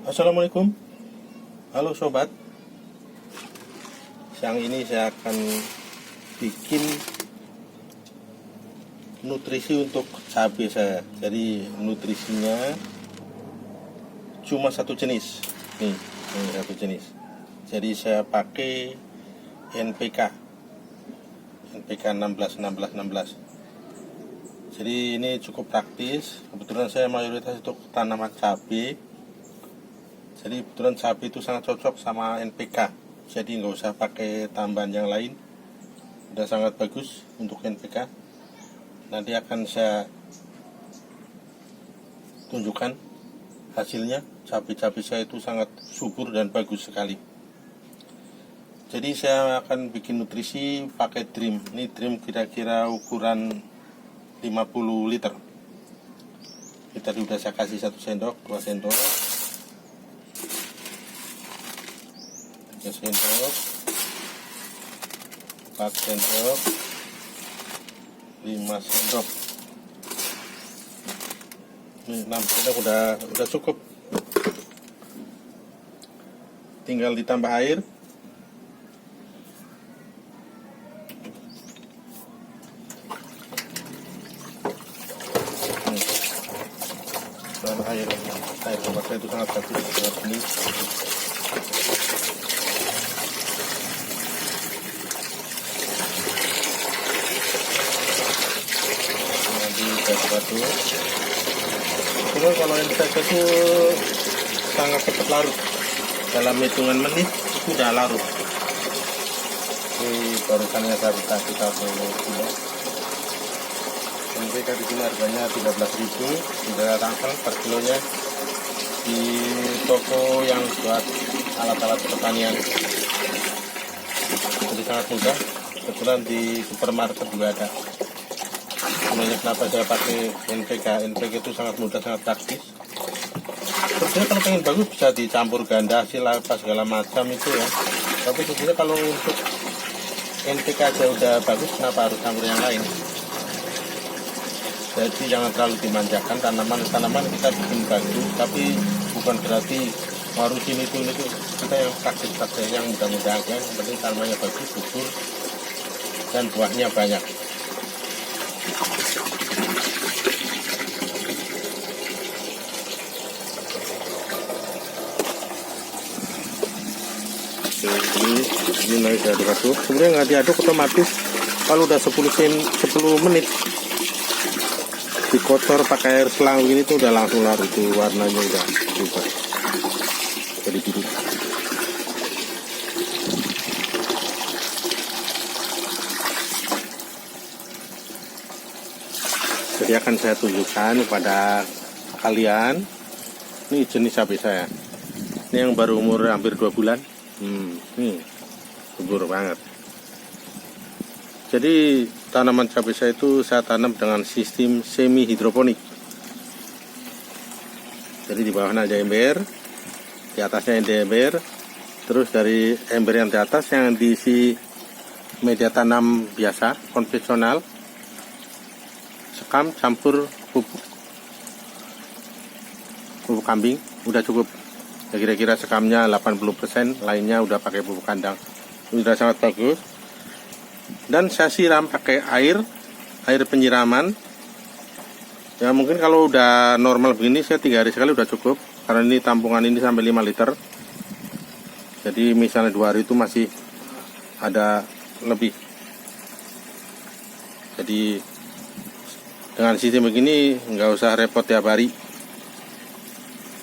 Assalamualaikum, halo sobat. Siang ini saya akan bikin nutrisi untuk cabai saya. Jadi nutrisinya cuma satu jenis. Nih satu jenis. Jadi saya pakai NPK 16. Jadi ini cukup praktis. Kebetulan saya mayoritas untuk tanaman cabai. Jadi kebetulan cabai itu sangat cocok sama NPK. Jadi nggak usah pakai tambahan yang lain. Udah sangat bagus untuk NPK. Nanti akan saya tunjukkan hasilnya. Cabai-cabai saya itu sangat subur dan bagus sekali. Jadi saya akan bikin nutrisi pakai drim. Ini drim kira-kira ukuran 50 liter. Ini tadi udah saya kasih 1 sendok, 2 sendok, 3 sendok, 4 sendok, 5 sendok. Ini 6 sendok udah cukup. Tinggal ditambah air. Dan air tempat saya itu sangat bagus, sangat bening. Aduk. Terus kalau yang kita itu sangat cepat larut, dalam hitungan menit itu udah larut. Ini barusannya saya buka 30 kilo. NPK di sini harganya 13.000, sudah langsung per kilonya di toko yang buat alat-alat pertanian. Jadi sangat mudah. Kebetulan di supermarket juga ada. Sebenarnya kenapa saya pakai NPK itu sangat mudah, sangat praktis. Sebenarnya kalau pengen bagus bisa dicampur ganda hasil apa segala macam itu ya. Tapi sebenarnya kalau untuk NPK aja udah bagus, kenapa harus campur yang lain? Jadi jangan terlalu dimanjakan tanaman kita bikin bagus, tapi bukan berarti ngarusin itu kita yang praktis yang mudah-mudahan kan. Yang penting tanamannya bagus, subur, dan buahnya banyak. Ini nanti saya aduk. Sebenarnya nggak diaduk, otomatis kalau udah 10 menit dikotor pakai air selang ini tuh udah langsung larut, tuh warnanya udah berubah jadi biru. Jadi akan saya tunjukkan kepada kalian, ini jenis cabai saya. Ini yang baru umur hampir 2 bulan. Nih subur banget. Jadi tanaman cabai saya itu saya tanam dengan sistem semi hidroponik. Jadi di bawahnya ada ember, di atasnya ada ember, terus dari ember yang di atas yang diisi media tanam biasa konvensional, sekam campur pupuk kambing, udah cukup. Ya, kira-kira sekamnya 80%, lainnya udah pakai pupuk kandang. Ini udah sangat bagus. Dan saya siram pakai air penyiraman. Ya mungkin kalau udah normal begini saya 3 hari sekali udah cukup, karena ini tampungan ini sampai 5 liter. Jadi misalnya 2 hari itu masih ada lebih. Jadi dengan sistem begini nggak usah repot tiap hari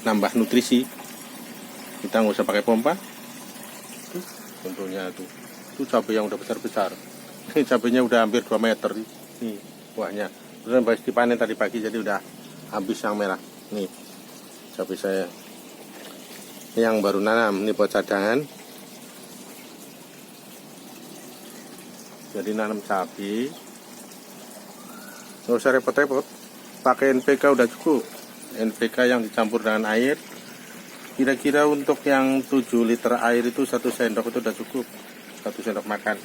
nambah nutrisi. Kita nggak usah pakai pompa. Contohnya itu cabai yang udah besar-besar. Ini cabainya udah hampir 2 meter nih buahnya. Terus habis dipanen tadi pagi, jadi udah habis yang merah. Nih cabai saya. Ini yang baru nanam, ini buat cadangan. Jadi nanam cabai nggak usah repot-repot, pakai NPK udah cukup. NPK yang dicampur dengan air. Kira-kira untuk yang 7 liter air itu 1 sendok itu udah cukup, 1 sendok makan.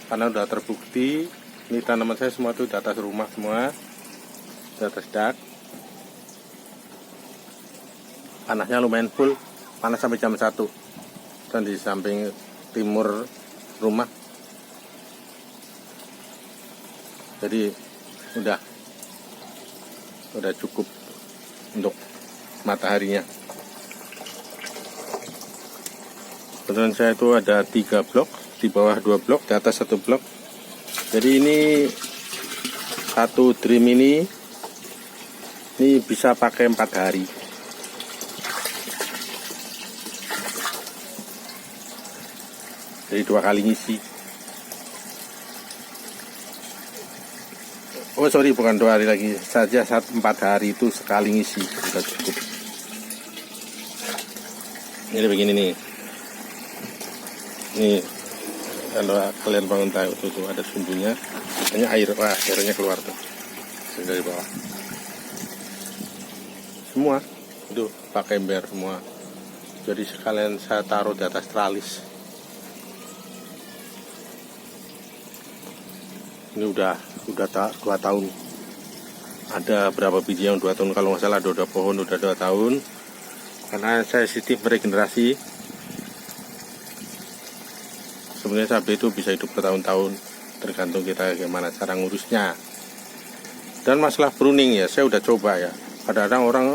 Karena udah terbukti, ini tanaman saya semua tuh di atas rumah semua, di atas dak. panasnya lumayan full, panas sampai jam 1. Dan di samping timur rumah, jadi udah cukup untuk mataharinya. Kebetulan saya itu ada 3 blok, di bawah 2 blok, di atas 1 blok. Jadi ini satu dream ini bisa pakai 4 hari. Jadi 2 kali ngisi. Oh sorry, bukan 2 hari lagi saja, 4 hari itu sekali ngisi sudah cukup. Ini begini nih. Nih, kalau kalian bangun tahu tuh ada sumbunya, hanya air, airnya keluar tuh dari bawah. Semua itu pakai ember semua. Jadi sekalian saya taruh di atas tralis. Ini udah 2 tahun. Ada berapa biji yang 2 tahun, kalau nggak salah ada pohon udah 2 tahun. Karena saya sistem regenerasi. Sebenarnya cabai itu bisa hidup bertahun-tahun, tergantung kita gimana cara ngurusnya. Dan masalah pruning ya, saya udah coba ya. Kadang-kadang orang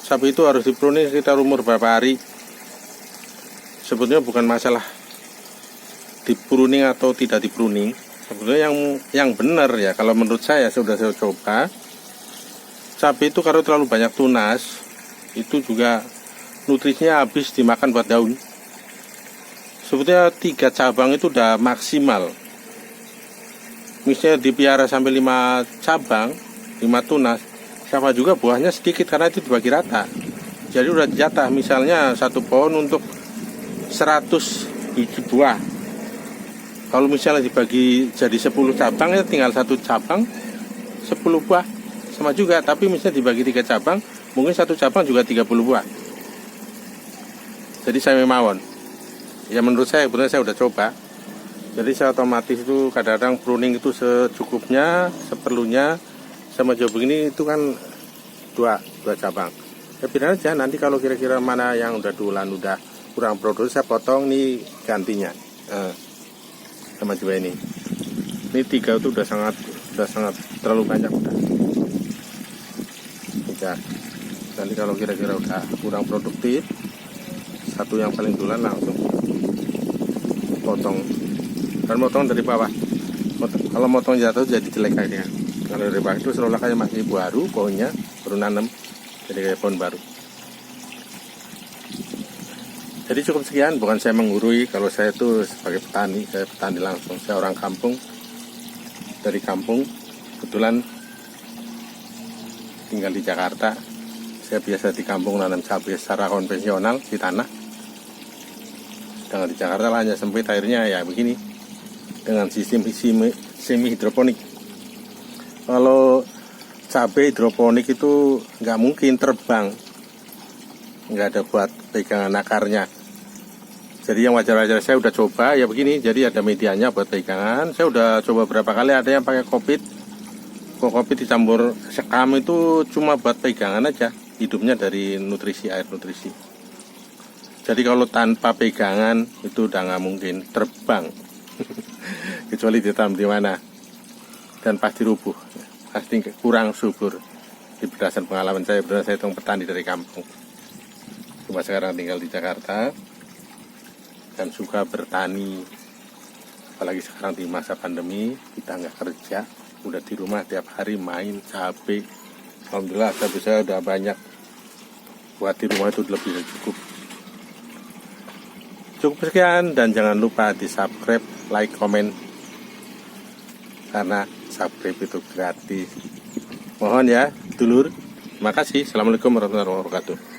cabai itu harus dipruning sekitar umur berapa hari. Sebetulnya bukan masalah dipruning atau tidak dipruning. Sebetulnya yang benar ya, kalau menurut saya sudah saya coba, cabai itu kalau terlalu banyak tunas, itu juga nutrisinya habis dimakan buat daun. Sebetulnya 3 cabang itu udah maksimal. Misalnya dipiara sampai 5 cabang, 5 tunas, sama juga buahnya sedikit karena itu dibagi rata. Jadi udah jatah, misalnya 1 pohon untuk 100 biji buah. Kalau misalnya dibagi jadi 10 cabang, ya tinggal 1 cabang 10 buah. Sama juga, tapi misalnya dibagi 3 cabang, mungkin 1 cabang juga 30 buah. Jadi saya mawon. Ya menurut saya, benar saya udah coba. Jadi saya otomatis itu kadang-kadang pruning itu secukupnya, seperlunya. Sama jauh begini itu kan 2 cabang. Ya pilih aja, nanti kalau kira-kira mana yang udah dulan, udah kurang produksi, saya potong nih gantinya. Sama juga ini 3 itu udah sangat terlalu banyak udah. Nanti kalau kira-kira udah kurang produktif, 1 yang paling dulan langsung potong. Dan potong dari bawah. Kalau potong jatuh jadi jelek kayaknya. Kalau dari bawah itu seolah kayak masih baru, pohonnya baru nanam, jadi kayak pohon baru. Jadi cukup sekian, bukan saya menggurui. Kalau saya itu sebagai petani, saya petani langsung. Saya orang kampung, dari kampung. Kebetulan tinggal di Jakarta. Saya biasa di kampung nanam cabai secara konvensional di tanah. Dengan di Jakarta lah hanya sempit, airnya ya begini, dengan sistem semi hidroponik. Kalau cabai hidroponik itu nggak mungkin terbang, nggak ada buat pegangan akarnya. Jadi yang wajar-wajar saya udah coba ya begini, jadi ada medianya buat pegangan. Saya udah coba berapa kali, ada yang pakai kopit. Kok kopit dicampur sekam itu cuma buat pegangan aja, hidupnya dari nutrisi, air nutrisi. Jadi kalau tanpa pegangan itu udah nggak mungkin terbang. Kecuali ditanam di mana, dan pasti rubuh, pasti kurang subur. Di berdasarkan pengalaman saya, benar saya itu petani dari kampung. Cuma sekarang tinggal di Jakarta dan suka bertani. Apalagi sekarang di masa pandemi, kita nggak kerja, udah di rumah tiap hari main cabai. Alhamdulillah cabai saya udah banyak, buat di rumah itu lebih dari cukup. Cukup sekian, dan jangan lupa di subscribe, like, komen, karena subscribe itu gratis. Mohon ya dulur. Terima kasih. Assalamualaikum warahmatullahi wabarakatuh.